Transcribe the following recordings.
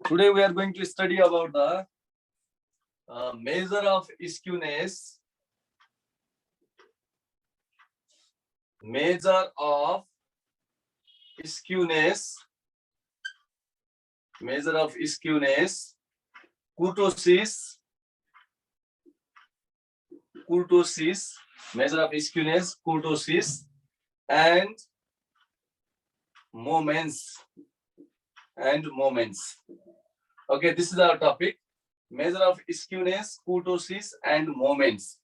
Today we are going to study about the measure of skewness. Measure of skewness. Measure of skewness. Kurtosis. Kurtosis. Measure of skewness. Kurtosis. And moments. And moments. Okay, this is our topic. Measure of skewness, kurtosis, and moments.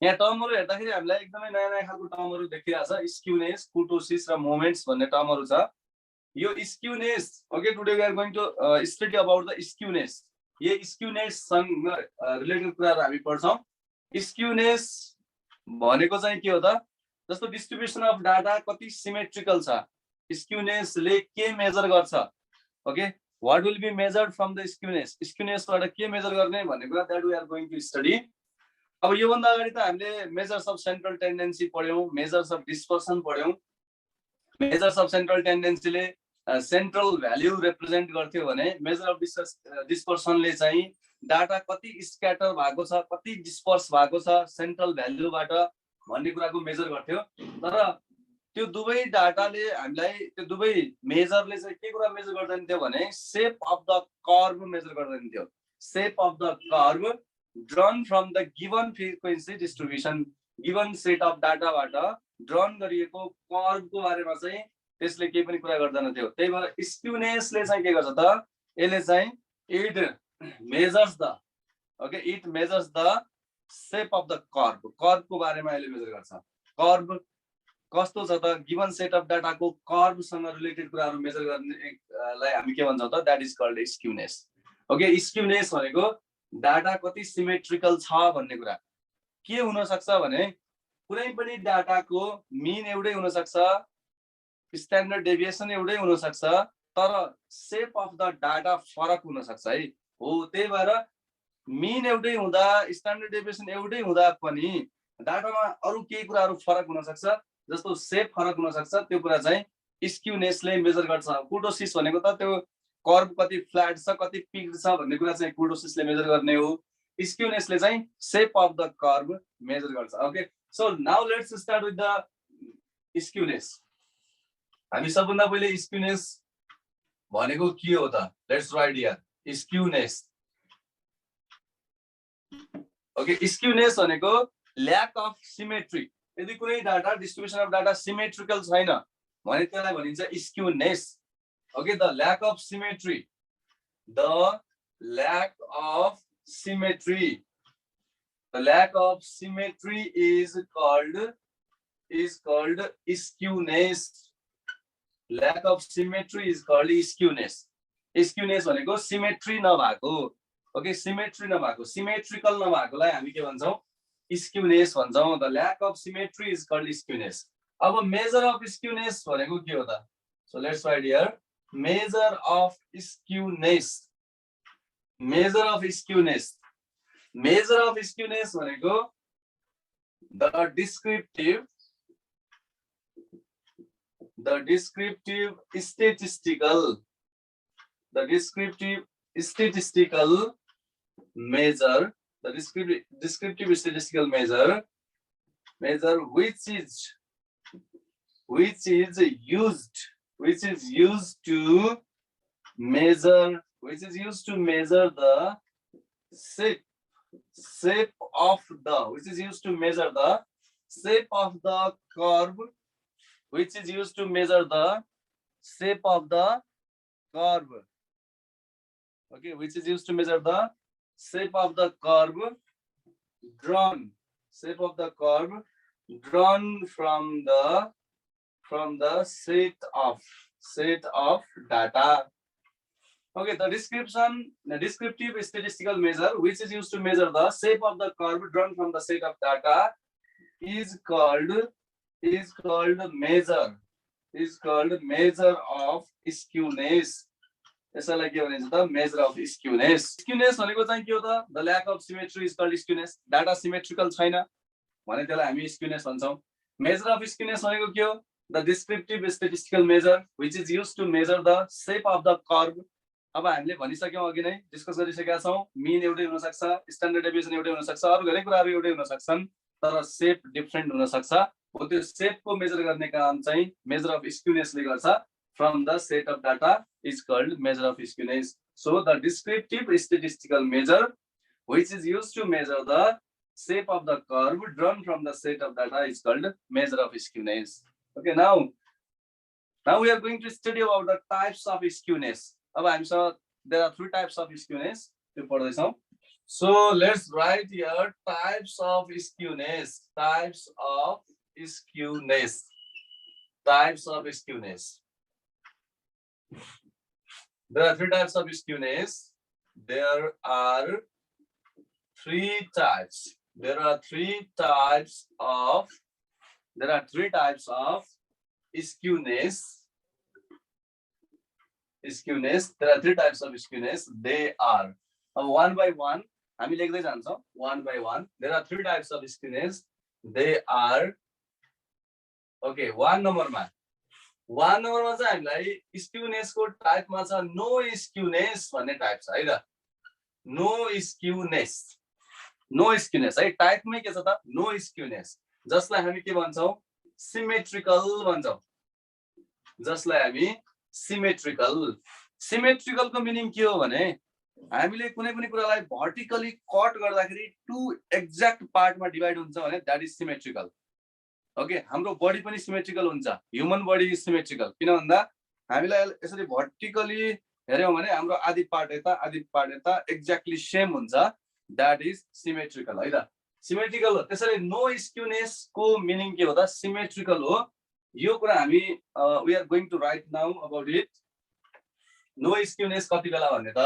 यहाँ टर्महरु हेर्दाखेरि हामीलाई एकदमै नयाँ नयाँ खालको टर्महरु देखिरहेछ skewness कुर्टोसिस र moments भन्ने टर्महरु छ यो skewness okay today we are going to study about the skewness यो स्क्यूनेस सँग रिलेटेड कुराहरु हामी पढ्छौं स्क्यूनेस भनेको चाहिँ के हो त जस्तो डिस्ट्रिब्युसन अफ डाटा कति सिमेट्रिकल छ स्क्यूनेसले के मेजर गर्छ okay what will be measured from the skewness स्क्यूनेसबाट के मेजर गर्ने भन्ने कुरा that we are going to study अब यो भन्दा अगाडि त हामीले मेजर्स अफ सेन्ट्रल टेन्डेन्सी पढ्यौं मेजर्स अफ डिस्पर्सन पढ्यौं मेजर्स अफ सेन्ट्रल टेन्डेन्सीले सेन्ट्रल भ्याल्यु रिप्रेजेन्ट गर्थ्यो भने मेजर अफ डिस्पर्सनले चाहिँ डाटा कति स्क्याटर भएको छ कति डिस्पर्स भएको छ सेन्ट्रल भ्याल्युबाट भन्ने कुराको मेजर गर्थ्यो तर त्यो दुवै डाटाले हामीलाई त्यो दुवै मेजरले चाहिँ के कुरा मेजर गर्दैन थियो भने shape of the curve measure गर्दैन थियो shape of the curve drawn from the given frequency distribution given set of data बाट drawn गरिएको कर्व को बारेमा चाहिँ त्यसले के पनि कुरा गर्दैन थियो त्यही भएर स्क्यूनेसले चाहिँ के गर्छ त यसले चाहिँ it measures the okay it measures the shape of the curve को बारेमा यसले मेजर गर्छ कर्व कस्तो छ त गिवन सेट अफ डाटा को कर्व सँग रिलेटेड कुराहरु मेजर गर्ने लाई हामी के भन्छौं त that is called skewness okay skewness भनेको डाटा कति सिमेट्रिकल छ भन्ने कुरा के हुन सक्छ भने कुनै पनि डाटाको मीन एउटै हुन सक्छ स्ट्यान्डर्ड डेभिएसन एउटै हुन सक्छ तर शेप अफ द डाटा फरक हुन सक्छ है हो त्यही भएर मीन एउटै हुँदा स्ट्यान्डर्ड डेभिएसन एउटै हुँदा पनि डाटामा अरु केही कुराहरु फरक हुन सक्छ जस्तो शेप फरक हुन सक्छ त्यो कुरा चाहिँ स्क्यूनेसले मेजर गर्छ कुर्टोसिस भनेको त त्यो कर्व कति फ्ल्याट छ कति पिक्ड छ भन्ने कुरा चाहिँ कुर्टोसिसले मेजर गर्ने हो स्क्यूनेसले चाहिँ shape of the curve measure गर्छ okay so now let's start with the skewness हामी सबभन्दा पहिले स्क्यूनेस भनेको के हो त let's write here skewness okay skewness भनेको ल्याक अफ सिमेट्री यदि कुनै data distribution of data symmetrical छैन भने त्यसलाई भनिन्छ skewness okay the lack of symmetry the lack of symmetry is called skewness lack of symmetry is called skewness skewness भनेको symmetry नभएको okay symmetry नभएको symmetrical नभएकोलाई हामी के भन्छौं स्क्यूनेस भन्छौं the lack of symmetry is called skewness अब measure of skewness भनेको के हो त so let's write here measure of skewness measure of skewness भनेको the descriptive statistical measure the descriptive statistical measure which is used to measure the shape of the curve which is used to measure the shape of the curve okay which is used to measure the shape of the curve drawn from the set of data okay the descriptive statistical measure which is used to measure the shape of the curve drawn from the set of data is called measure of skewness यसलाई के भनिन्छ त major of skewness skewness भनेको चाहिँ के हो त the lack of symmetry is called skewness data symmetrical छैन भने त्यसलाई हामी स्क्यूनेस भन्छौं मेजर अफ स्क्यूनेस भनेको के हो the descriptive statistical measure which is used to measure the shape of the curve अब हामीले भनिसक्यौं अघि नै डिस्कस गरिसकेका छौं मीन एउटै हुन सक्छ स्ट्यान्डर्ड डेभिएसन एउटै हुन सक्छ अरु धेरै कुराहरु एउटै हुन सक्छन् तर शेप डिफरेन्ट हुन सक्छ हो त्यो शेपको मेजर गर्ने काम चाहिँ मेजर अफ स्क्यूनेसले गर्छ from the set of data is called measure of skewness. So the descriptive statistical measure which is used to measure the shape of the curve drawn from the set of data is called measure of skewness. Okay, now we are going to study about the types of skewness. I'm sure there are 3 types of skewness. So let's write here types of skewness. Types of skewness. Types of skewness. There are 3 types of skewness. There are 3 types. There are 3 types of skewness. Skewness. There are 3 types of skewness. They are one by one. हामी लेख्दै जान्छौं one by one. There are 3 types of skewness. They are okay. One number मा चाहिँ हामीलाई skewness को type मा छ no skewness भन्ने type छ है त नो स्क्यूनेस है टाइप मै के छ त नो स्क्यूनेस जसलाई हामी के भन्छौं सिमेट्रिकल भन्छौं जसलाई हामी सिमेट्रिकल को मिनिङ के हो भने हामीले कुनै पनि कुरालाई भर्टिकली कट गर्दाखेरि 2 एक्ज्याक्ट पार्टमा डिभाइड हुन्छ भने दैट इज सिमेट्रिकल ओके हाम्रो बडी पनि सिमेट्रिकल हुन्छ ह्युमन बडी इज सिमेट्रिकल किन भन्दा हामीलाई यसरी भर्टिकली हेर्यौं भने हाम्रो आधी पार्ट यता एक्ज्याक्टली सेम हुन्छ दैट इज सिमेट्रिकल है त सिमेट्रिकल हो त्यसैले नो स्क्यूनेस को मिनिङ के हो त सिमेट्रिकल हो यो कुरा हामी we are going to write now about it no skewness कति बेला भन्ने त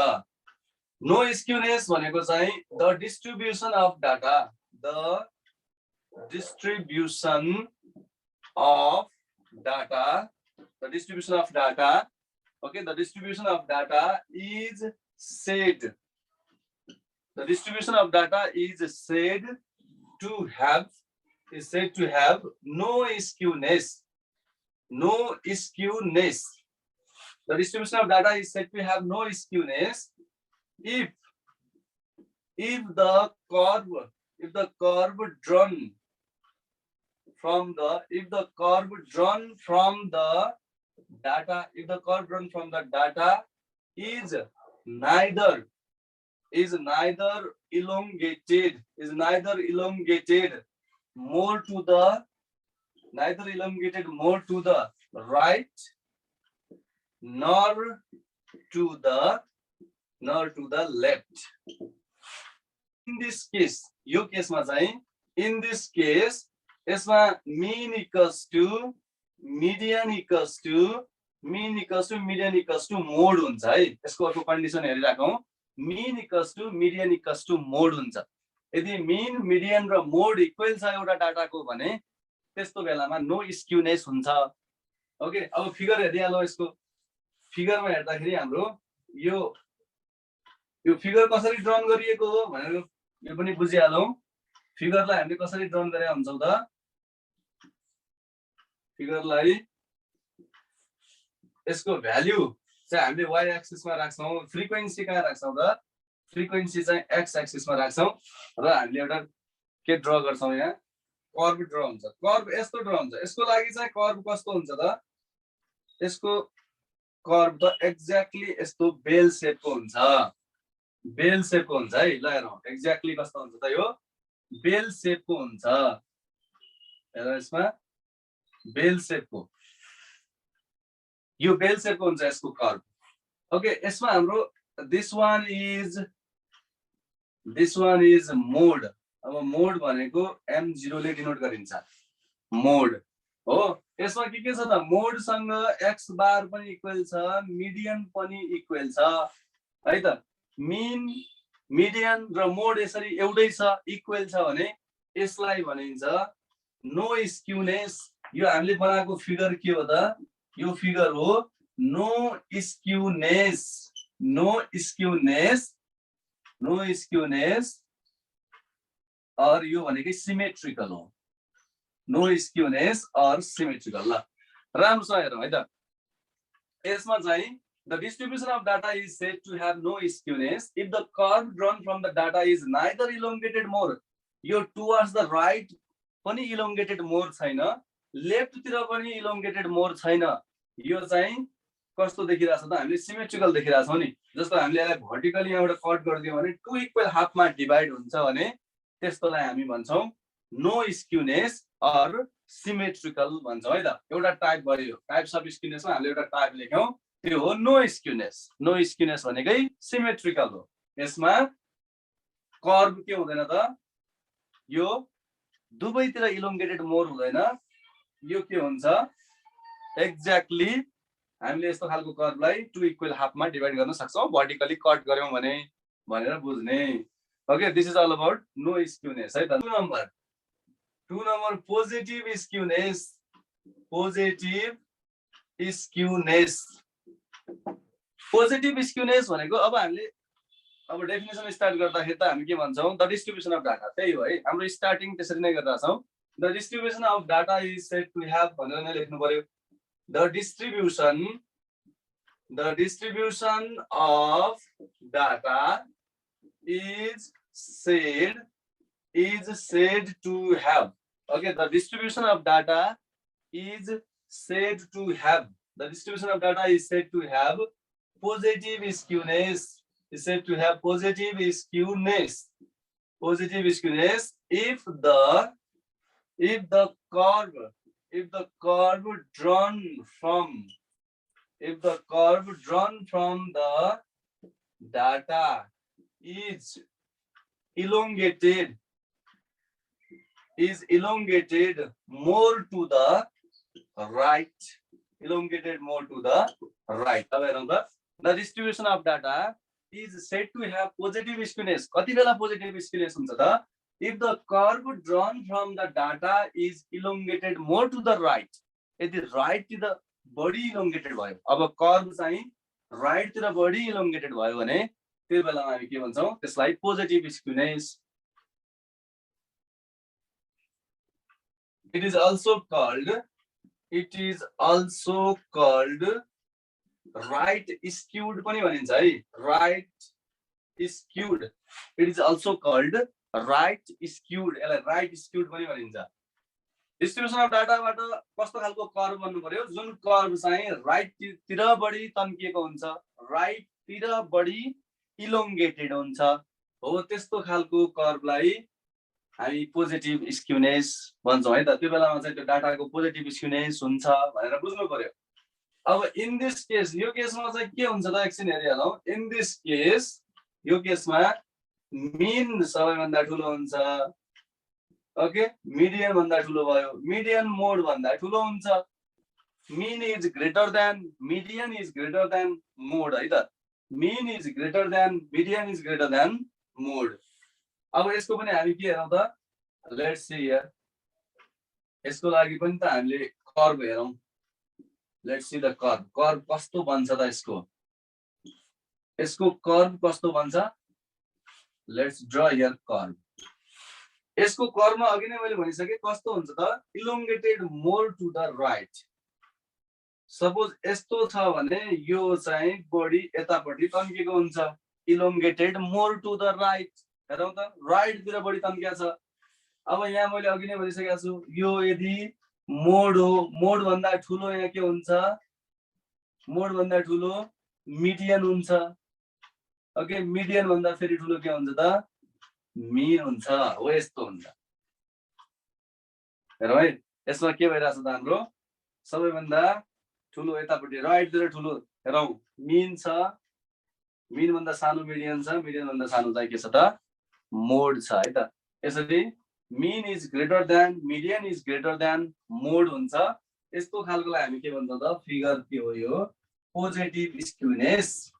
नो स्क्यूनेस भनेको चाहिँ the distribution of data distribution of data okay the distribution of data is said to have no skewness the distribution of data is said to have no skewness if the curve drawn from the data is neither elongated more to the right nor to the left in this case यो केसमा चाहिँ in this case यसमा mean equals to median equals to mode हुन्छ है यसको अर्को condition हेरिराखौं mean equals to median equals to mode हुन्छ यदि mean median र mode इक्वल छ एउटा डाटाको भने त्यस्तो बेलामा नो स्क्यूनेस हुन्छ ओके अब फिगर हेरिहालौ यसको फिगरमा हेर्दाखेरि हाम्रो यो फिगर कसरी ड्रन गरिएको हो भनेर यो पनि बुझिहालौं फिगरलाई हामीले कसरी ड्रन गरे हुन्छौ त फिगरलाई यसको भ्यालु चाहिँ हामीले y एक्सिस मा राख्छौं फ्रिक्वेन्सी कहाँ राख्छौं त फ्रिक्वेन्सी चाहिँ x एक्सिस मा राख्छौं र हामीले एउटा के ड्र गर्छौं यहाँ कर्व ड्र हुन्छ कर्व यस्तो ड्र हुन्छ यसको लागि चाहिँ कर्व कस्तो हुन्छ त यसको कर्व त एक्ज्याक्टली यस्तो बेल शेपको हुन्छ है ल हेरौं एक्ज्याक्टली कस्तो हुन्छ त यो बेल शेपको हुन्छ हेर यसमा बेल शेपको यो बेल शेपको हुन्छ यसको कर्व ओके यसमा हाम्रो this one is मोड अब मोड भनेको m0 ले डिनोट गरिन्छ मोड हो यसमा के छ त मोड सँग x बार पनि इक्वल छ मिडियन पनि इक्वल छ है त मीन मिडियन र मोड यसरी एउटै छ इक्वल छ भने यसलाई भनिन्छ नो स्क्यूनेस यो हामीले बनाएको फिगर के हो त यो फिगर हो नो स्क्यूनेस और यो भनेकै सिमेट्रिकल हो नो स्क्यूनेस और सिमेट्रिकल ल राम्रोसँग हेरौं है त यसमा चाहिँ The distribution of data is said to have no skewness if the curve drawn from the data is neither elongated more, यो towards the right पनि elongated more छैन, left तिर पनि elongated more छैन, यो चाहिँ कस्तो देखिरहेछ त हामीले सिमेट्रिकल देखिरहेछौं नि। जस्तो हामीले यसलाई भर्टिकली यहाँबाट कट गरिदियौ भने टु इक्वल हाफमा डिभाइड हुन्छ भने त्यस्तोलाई हामी भन्छौं नो स्क्युनेस अर सिमेट्रिकल भन्छौं है त। एउटा टाइप भयो, टाइप्स अफ स्क्युनेसमा हामीले एउटा टाइप लेख्यौं, त्यो हो नो स्क्युनेस। नो स्क्युनेस भनेकै सिमेट्रिकल हो। यसमा कर्व के हुँदैन त, यो दुवैतिर इलोंगेटेड मोर हुँदैन, यो के हुन्छ एक्ज्याक्टली हामीले यस्तो खालको कर्वलाई टु इक्वल हाफमा डिभाइड गर्न सक्छौं भर्टिकली कट गर्यौं भने भनेर बुझ्ने। Okay, this is all about no skewness है त। 2 number positive skewness. Positive skewness, positive skewness भनेको अब हामीले अब डेफिनेसन स्टार्ट गर्दाखेरि त हामी के भन्छौं, द डिस्ट्रिब्युसन अफ डाटा। त्यही हो है, हाम्रो स्टार्टिङ त्यसरी नै गरिरहेका छौं। The distribution of data is said to have भनेर नै लेख्नु पर्यो। The distribution of data is said to have. Okay, the distribution of data is said to have. The distribution of data is said to have positive skewness. Is said to have positive skewness. Positive skewness if the curve drawn from the data is elongated more to the right. Elongated more to the right. The distribution of data is said to have positive skewness. कति बेला positive skewness हुन्छ त? If the curve drawn from the data is elongated more to the right. यदि right तिर बढी elongated भयो, अब curve चाहिँ राइट तिर बढी elongated भयो भने त्यो बेलामा हामी के भन्छौं, त्यसलाई positive skewness. It is also called right skewed पनि भनिन्छ है, right skewed. It is also called right skewed. यसलाई right skewed पनि भनिन्छ। डिस्ट्रिब्युसन अफ डाटाबाट कस्तो खालको कर्व बन्नु पर्यो, जुन कर्व चाहिँ राइट तिर बढी तन्किएको हुन्छ, राइट तिर बढी इलोंगेटेड हुन्छ, हो त्यस्तो खालको कर्वलाई हामी पोजिटिभ स्क्युनेस भन्छौं है त। त्यो बेलामा चाहिँ त्यो डाटाको पोजिटिभ स्क्युनेस हुन्छ भनेर बुझ्नु पर्यो। अब इन दिस केस, यो केसमा चाहिँ के हुन्छ त, एकछिन हेरिहालौं। इन दिस केस, यो केसमा मीन सबैभन्दा ठुलो हुन्छ। ओके, मिडियन भन्दा ठुलो भयो, मिडियन मोड भन्दा ठुलो हुन्छ। Mean is greater than, median is greater than mode है त। Mean is greater than, median is greater than mode. अब यसको पनि हामी के हेरौं त, लेट्स सी हियर। यसको लागि पनि त हामीले कर्व हेरौं। Let's see the curve. Curve कस्तो बन्छ त यसको कर्व कस्तो बन्छ। Let's draw here curve. यसको कर्वमा अघि नै मैले भनिसके कस्तो हुन्छ त, elongated more to the right. Suppose यस्तो छ भने यो चाहिँ बढी यतापट्टि तन्किएको हुन्छ, elongated more to the right. हेरौं त, राइट तिर बढी तन्किएको छ। अब यहाँ मैले अघि नै भनिसकेको छु, यो यदि मोड हो, मोड भन्दा ठुलो यहाँ के हुन्छ, मोड भन्दा ठुलो मिडियन हुन्छ। ओके, मिडियन भन्दा फेरि ठुलो के हुन्छ त, मीन हुन्छ। हो यस्तो हुन्छ। हेरौँ है, यसमा के भइरहेछ त, हाम्रो सबैभन्दा ठुलो यतापट्टि राइट तिर ठुलो हेरौँ मीन छ, मीन भन्दा सानो मिडियन छ, मिडियन भन्दा सानो चाहिँ के छ त, मोड छ है त। यसरी mean is greater than, median is greater than mode हुन्छ। यस्तो खालकोलाई हामी के भन्छौं त, फिगर के हो यो, positive skewness.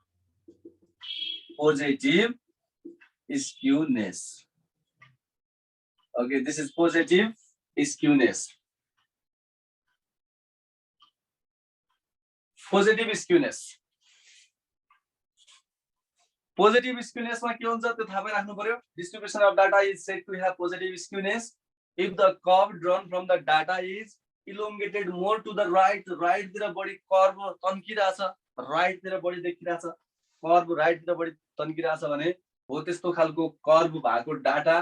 Positive skewness. Okay, this is positive skewness. Positive skewness. Positive skewness मा के हुन्छ त्यो थाहा पाइराख्नु पर्यो। Distribution of data is said to have positive skewness if the curve drawn from the data is elongated more to the right. Right तिर बढी curve तन्किरहेछ, right तिर बढी देखिरहेछ कर्भ राइट तिर बढी तन्किरहेछ भने हो त्यस्तो खालको कर्भ भएको डाटा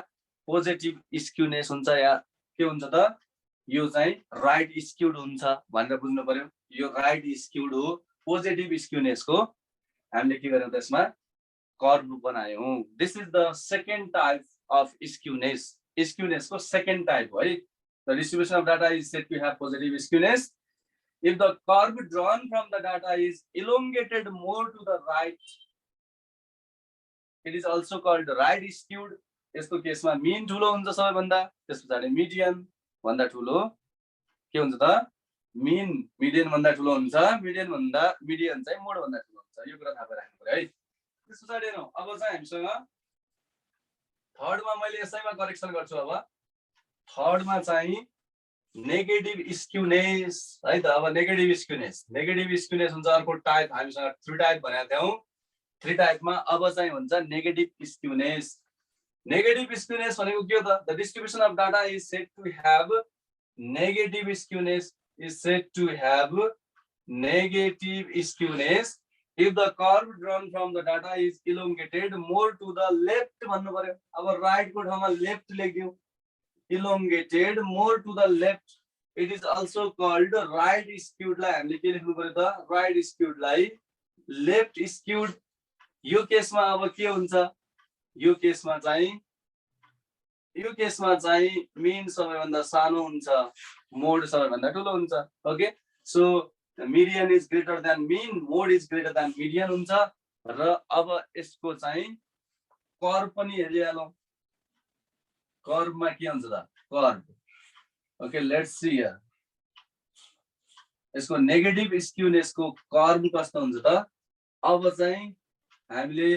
पोजिटिभ स्क्युनेस हुन्छ या के हुन्छ त यो चाहिँ राइट स्क्युड हुन्छ भनेर बुझ्नु पर्यो यो राइट स्क्युड हो पोजिटिभ स्क्युनेसको हामीले के गर्यौं त्यसमा कर्भ बनायौं this is the second type of skewness स्क्युनेसको सेकेन्ड टाइप हो है the distribution of data is said to have positive skewness if the curve drawn from the data is elongated more to the right it is also called right skewed यसको केसमा मीन ठुलो हुन्छ सबैभन्दा त्यसपछि median भन्दा ठुलो के हुन्छ त मिडियन भन्दा ठुलो हुन्छ मिडियन चाहिँ मोड भन्दा ठुलो हुन्छ यो कुरा थाहा पाइराख्नु पर्यो है त्यसपछि हेरौँ अब चाहिँ हामीसँग थर्डमा मैले यसैमा करेक्सन गर्छु अब थर्डमा चाहिँ नेगेटिभ स्क्युनेस है त अब नेगेटिभ स्क्युनेस हुन्छ अर्को टाइप हामीसँग थ्री टाइप भनेका थियौं थ्री टाइपमा अब चाहिँ हुन्छ नेगेटिभ स्क्युनेस भनेको के हो त the distribution of data is said to have negative skewness if the curve drawn from the data is elongated more to the left भन्नु पर्यो अब राइट को ठाउँमा left लेख्यौं elongated more to the left it is also called right skewed लाई हामीले के लेख्नु पर्यो त right skewed लाई left skewed यो केसमा अब के हुन्छ यो केसमा चाहिँ मीन सबैभन्दा सानो हुन्छ मोड सबैभन्दा ठुलो हुन्छ okay so median is greater than mean mode is greater than median हुन्छ र अब यसको चाहिँ कर्भ पनि हेरिहालौं कर्भमा के हुन्छ त curve okay let's see here यसको नेगेटिभ स्क्युनेसको कर्भ कस्तो हुन्छ त अब चाहिँ हामीले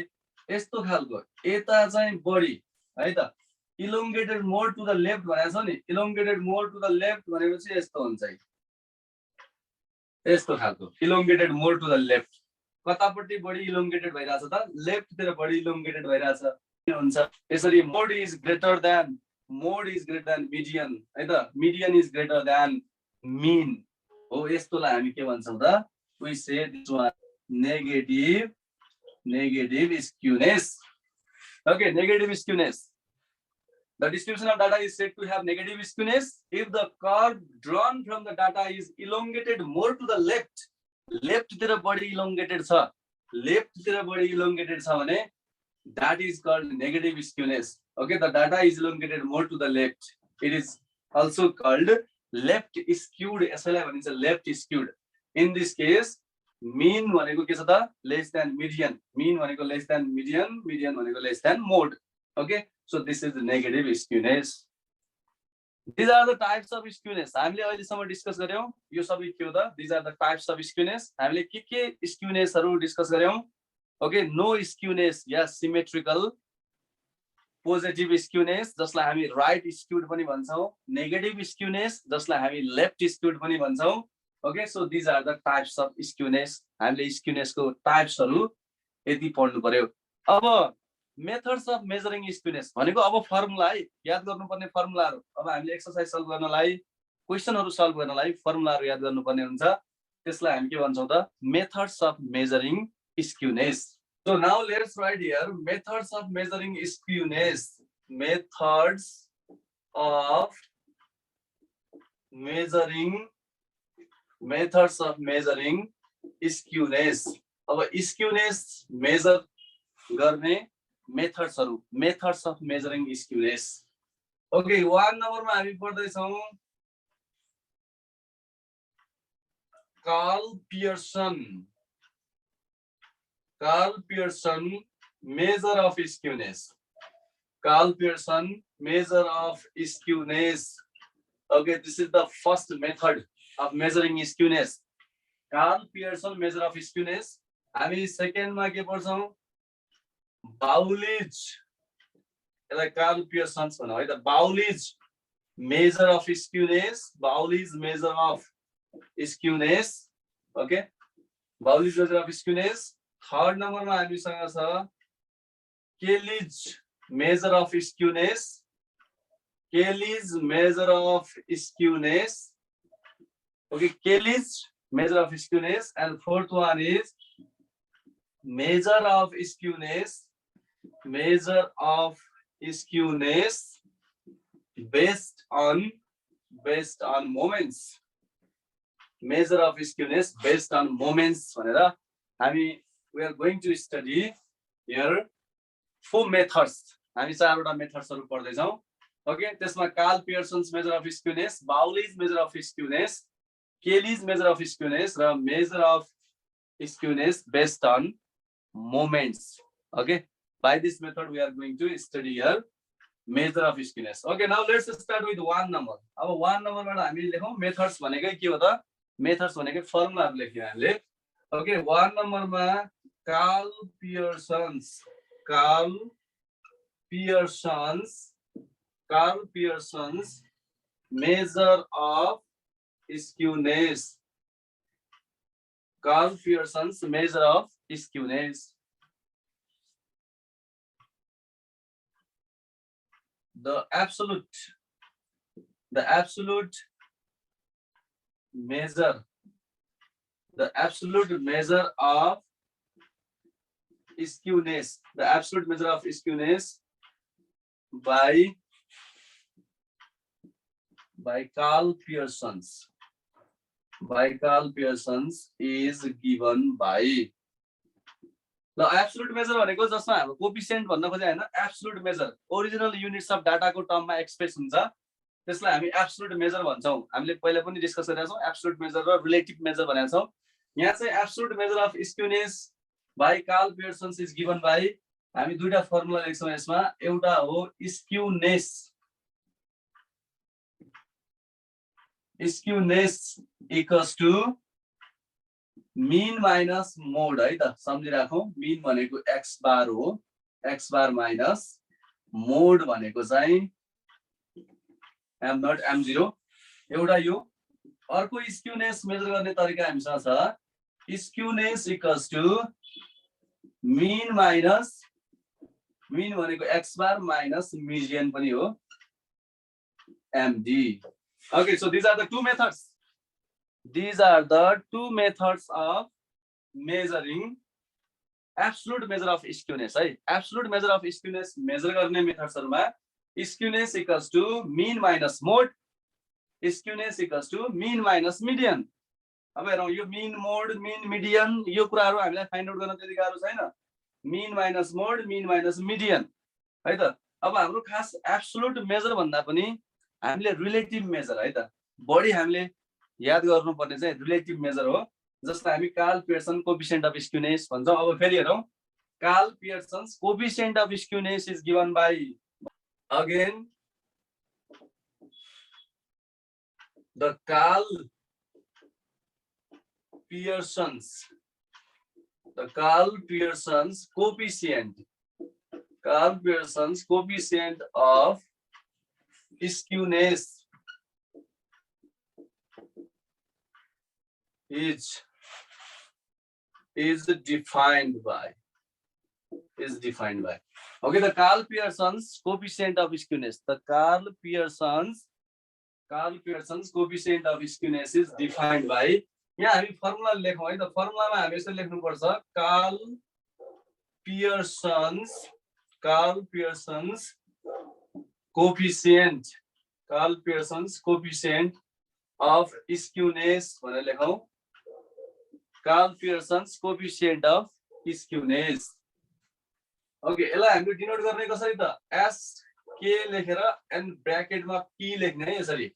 यस्तो खालको यता चाहिँ बढी है त elongated more to the left भनेको छ नि elongated more to the left भनेपछि यस्तो हुन्छ यस्तो खालको elongated more to the left कतापट्टि बढी इलोंगेटेड भइराछ त लेफ्ट तिर बढी इलोंगेटेड भइराछ हुन्छ यसरी mode is greater than median है त median is greater than mean हो यस्तोलाई हामी के भन्छौं त we say this one negative skewness okay negative skewness The distribution of data is said to have negative skewness if the curve drawn from the data is elongated more to the left. Left तिर बढी elongated छ. Left तिर बढी elongated छ भने that is called negative skewness. Okay, the data is elongated more to the left. It is also called left skewed. यसैलाई भनिन्छ left skewed. In this case, mean भनेको के छ त less than median. Mean भनेको less than median. Median भनेको less than mode. Okay. So this is the negative skewness. These are the types of skewness. हामीले अहिलेसम्म डिस्कस गर्यौं यो सबै के हो त these are the types of skewness. हामीले के skewness हरु डिस्कस गर्यौं ओके नो skewness या सिमेट्रिकल पोजिटिभ skewness जसलाई हामी राइट स्क्यूड पनि भन्छौं नेगेटिभ skewness जसलाई हामी लेफ्ट स्क्यूड पनि भन्छौं okay so these are the types of skewness. हामीले skewness को टाइप्स हरु यति पढ्नु पर्यो अब मेथड्स अफ मेजरिङ स्क्युनेस भनेको अब फर्मुला है याद गर्नुपर्ने फर्मुलाहरु अब हामीले एक्सरसाइज सल्भ गर्नलाई क्वेशनहरु सल्भ गर्नलाई फर्मुलाहरु याद गर्नुपर्ने हुन्छ त्यसलाई हामी के भन्छौं त methods of measuring skewness so now let's write here methods of measuring skewness methods of measuring skewness अब स्क्युनेस मेजर गर्ने methods of measuring skewness okay 1 नम्बरमा हामी पढ्दै छौं Karl Pearson measure of skewness okay this is the first method of measuring skewness Karl Pearson measure of skewness हामी सेकेन्डमा के पढ्छौं बाउलिज यसलाई कार्ल पियर्सन भन्छ है त Bowley's measure of skewness okay Bowley's measure of skewness third नम्बरमा हामीसँग छ Kelly's measure of skewness okay Kelly's measure of skewness and fourth one is measure of skewness based on moments. Measure of skewness based on moments भनेर हामी we are going to study here 4 methods. हामी 4 वटा मेथड्सहरु पढ्दै छौं. Okay, त्यसमा Karl Pearson's measure of skewness, Bowley's measure of skewness, Kelly's measure of skewness र measure of skewness based on moments. Okay, by this method we are going to study here measure of skewness. Okay, now let's start with one number. अब one number बाट हामीले लेखौं methods भनेकै के हो त? Methods भनेकै फर्मुलाहरु लेख्यौ हामीले. ओके, one number मा Karl Pearson's measure of skewness. Carl Pearson's measure of skewness. The absolute measure of skewness. The absolute measure of skewness by Carl Pearson's. Is given by. ल एब्सोल्युट मेजर भनेको जसमा हाम्रो coefficient भन्न खोजे हैन, absolute measure original units of data को टर्ममा express हुन्छ, त्यसलाई हामी एब्सोल्युट मेजर भन्छौं. हामीले पहिला पनि डिस्कस गरेका छौं एब्सोल्युट मेजर र रिलेटिभ मेजर भनेका छौं. यहाँ चाहिँ absolute measure of skewness by Karl Pearson's is given by, हामी दुईटा फर्मुला लेख्छौं यसमा. एउटा हो skewness equals to mean minus mode है त, सम्झिराखौं. मीन भनेको x बार हो, x बार माइनस मोड भनेको चाहिँ m0 m0. एउटा यो. अर्को स्क्यूनेस मेजर गर्ने तरिका हामीसँग छ. स्क्यूनेस इक्वल्स टु मीन भनेको x बार माइनस मिडियन पनि हो, md. Okay, so these are the two methods. These are the two methods of measuring absolute measure of skewness. है, absolute measure of skewness measure गर्ने मेथड्सहरुमा skewness equals to mean minus mode, skewness equals to mean minus median. अब हेरौं, यो mean mode, mean median यो कुराहरु हामीलाई find out गर्न त्यति गाह्रो छैन. mean minus mode, mean minus median है त. अब हाम्रो खास absolute measure भन्दा पनि हामीले रिलेटिभ मेजर है त बढी हामीले याद गर्नुपर्ने चाहिँ रिलेटिभ मेजर हो, जसलाई हामी Karl Pearson coefficient of skewness भन्छौं. अब फेरि हेरौं, Karl Pearson's coefficient of skewness is given by, again the Karl Pearson's coefficient of skewness is defined by. Okay, the Carl Pearson's coefficient of skewness. The Carl Pearson's coefficient of skewness is defined by. यहाँ हामी formula लेखौं है त. फर्मुलामा हामी यसरी लेख्नु पर्छ. Carl Pearson's coefficient of skewness भनेर लेखौं. Carl Pearson's coefficient of skewness. Okay, यसलाई हामीले डिनोट गर्ने कसरी त? s k लेखेर एन्ड ब्र्याकेटमा p लेख्ने है यसरी.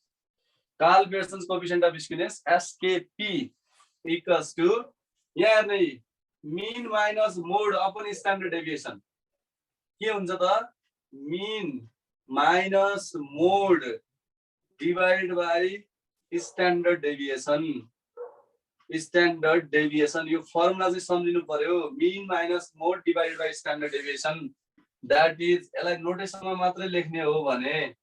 Carl Pearson's coefficient of skewness skp equals to, यहाँ हेर्नु, mean minus mode upon standard deviation. के हुन्छ त? mean minus mode divided by standard deviation. यो फर्मुला चाहिँ सम्झिनु पर्यो. mean minus mode divided by standard deviation. that is, यसलाई नोटेसनमा मात्र लेख्ने हो भने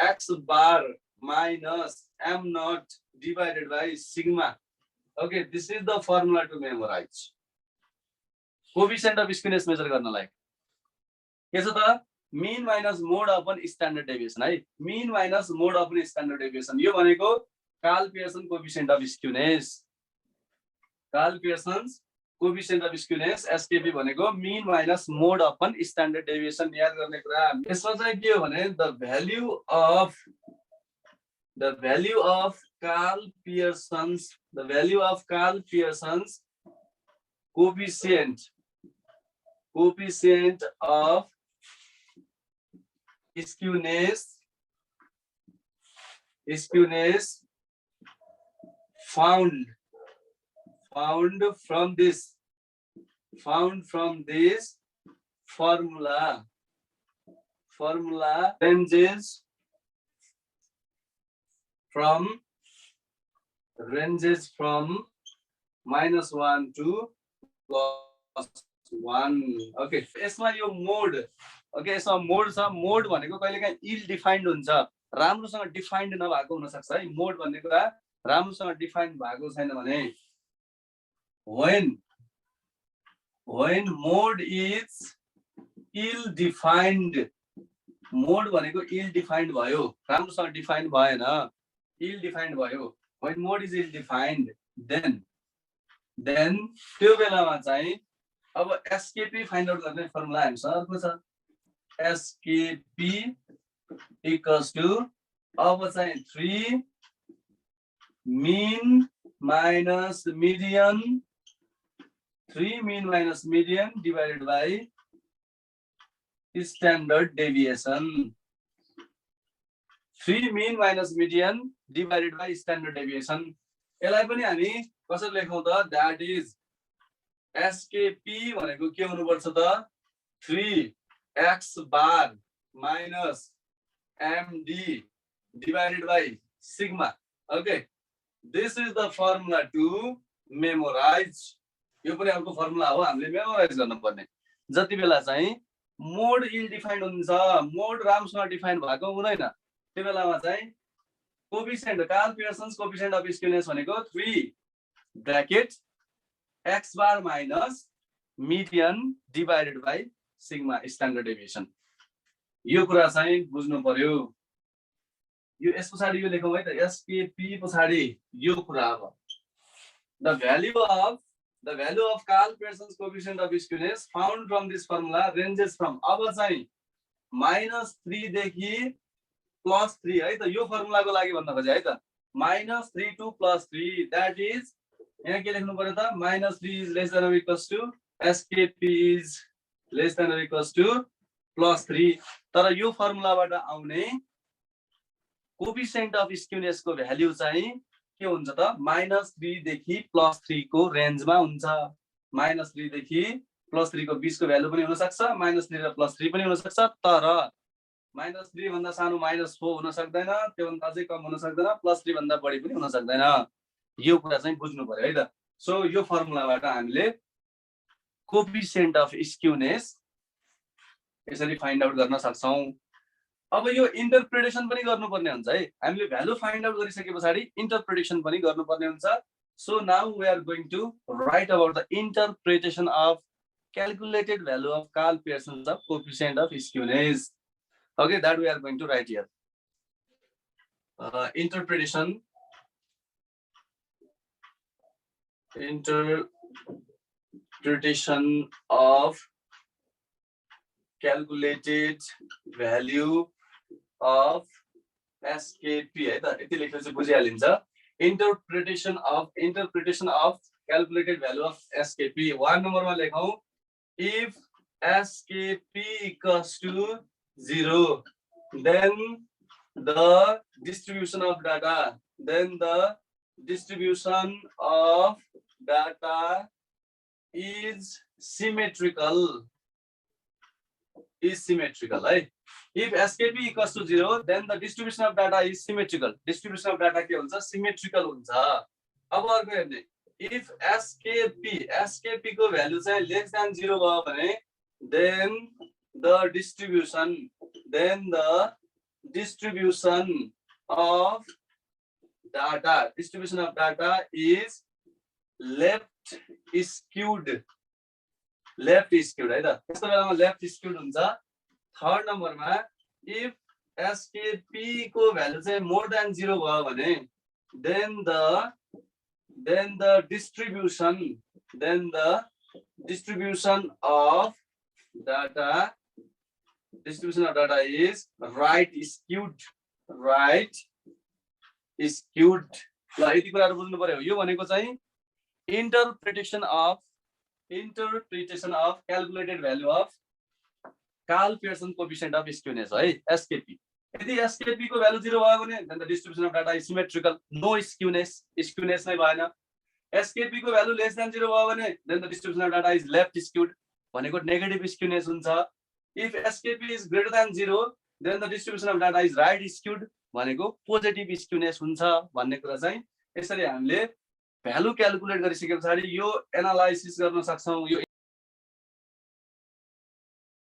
x bar minus m0 divided by sigma. Okay, this is the formula to memorize. Coefficient of skewness measure गर्नलाई के छ त? mean minus mode upon standard deviation है. mean minus mode upon standard deviation यो भनेको Carl Pearson coefficient of skewness. Carl Pearson's coefficient of skewness SKP भनेको mean minus mode upon standard deviation याद गर्ने कुरा। यसमा चाहिँ के हो भने the value of Karl Pearson's coefficient of skewness found from this formula ranges from -1 to +1. Okay, यसमा यो मोड ओके यसमा मोड छ। मोड भनेको कहिलेकाहीँ इल डिफाइन्ड हुन्छ, राम्रोसँग डिफाइन्ड नभएको हुन सक्छ है। मोड भन्ने कुरा राम्रोसँग डिफाइन्ड भएको छैन भने when mode is ill defined, मोड भनेको इल डिफाइन्ड भयो, राम्रोसँग डिफाइन्ड भएन, इल डिफाइन्ड भयो। when mode is ill defined then त्यो बेलामा चाहिँ अब एसकेपी फाइन्ड आउट गर्ने फर्मुला हामीसँग अर्को छ। एसकेपी इक्वल्स टु अब चाहिँ 3 mean minus median divided by standard deviation. 3 mean minus median divided by standard deviation. यसलाई पनि हामी कसरी लेखौँ त? दैट इज एसकेपी भनेको के हुनुपर्छ त? 3x bar minus MD divided by sigma. Okay, this is the formula to memorize. यो पनि अर्को फर्मुला हो, हामीले मेमोराइज गर्नुपर्ने। जति बेला चाहिँ मोड इल डिफाइन्ड हुन्छ, मोड राम्रोसँग डिफाइन्ड भएको हुँदैन, त्यो बेलामा चाहिँ coefficient Karl Pearson's coefficient of skewness भनेको 3 bracket x bar minus median divided by sigma standard deviation. यो कुरा चाहिँ बुझ्नु पर्यो। यो यस पछाडि यो लेखौँ है त, एसकेपी पछाडि यो कुरा। अब the value of Karl Pearson's coefficient of skewness found from this formula ranges from, अब चाहिँ -3 देखि +3 है त। यो फर्मुलाको लागि भन्न खोजे है त, -3 to +3, दैट इज यहाँ के लेख्नु पर्यो त? -3 is less than or equals to SKP is less than or equals to +3। तर यो फर्मुलाबाट आउने कोएफिसिएन्ट अफ स्क्युनेस को भ्याल्यु चाहिँ के हुन्छ त? -3 देखि +3 को रेन्जमा हुन्छ। -3 देखि +3 को बीचको भ्यालु पनि हुन सक्छ, -3 र +3 पनि हुन सक्छ। तर -3 भन्दा सानो -4 हुन सक्दैन, त्योभन्दा अझै कम हुन सक्दैन, +3 भन्दा बढी पनि हुन सक्दैन। यो कुरा चाहिँ बुझ्नु पर्यो है त। सो यो फर्मुलाबाट हामीले कोएफिसिएन्ट अफ स्क्युनेस यसरी फाइन्ड आउट गर्न सक्छौं। अब यो इन्टरप्रिटेसन पनि गर्नुपर्ने हुन्छ है। हामीले भ्यालु फाइन्ड आउट गरिसके पछाडि इन्टरप्रिटेसन पनि गर्नुपर्ने हुन्छ। So now we are going to write about the interpretation of calculated value of Karl Pearson's of coefficient of skewness. Okay, that we are going to write here. Interpretation of calculated value of SKP है त। यति लेखेपछि बुझिहालिन्छ। Interpretation of calculated value of SKP। 1 नम्बरमा लेखौं, if SKP equals to 0, then the distribution of data is symmetrical है। If SKP equals to 0, then the distribution of data is symmetrical. Distribution of data के हुन्छ? Symmetrical हुन्छ। अब अर्को हेर्ने, if SKP को value चाहिँ लेस देन 0 भयो भने then the distribution of data is left skewed है त। त्यस्तो बेलामा लेफ्ट स्क्यूड हुन्छ। थर्ड नम्बरमा if SKP को भ्यालु चाहिँ मोर देन 0 भयो भने then the distribution distribution of data is right skewed. ल यति कुराहरु बुझ्नु पर्यो। यो भनेको चाहिँ interpretation of calculated value of Carl-Pearson coefficient of skewness है, SKP। यदि SKP को भ्यालु 0 भयो भने then the distribution of data is symmetrical, no skewness नै भएन। SKP को भ्यालु less than 0 भयो भने then the distribution of data is left skewed, भनेको negative skewness हुन्छ। If SKP is greater than 0 then the distribution of data is right skewed, भनेको positive skewness हुन्छ भन्ने कुरा चाहिँ यसरी हामीले भ्यालु क्याल्कुलेट गरिसके पछाडी यो एनालाइसिस गर्न सक्छौं। यो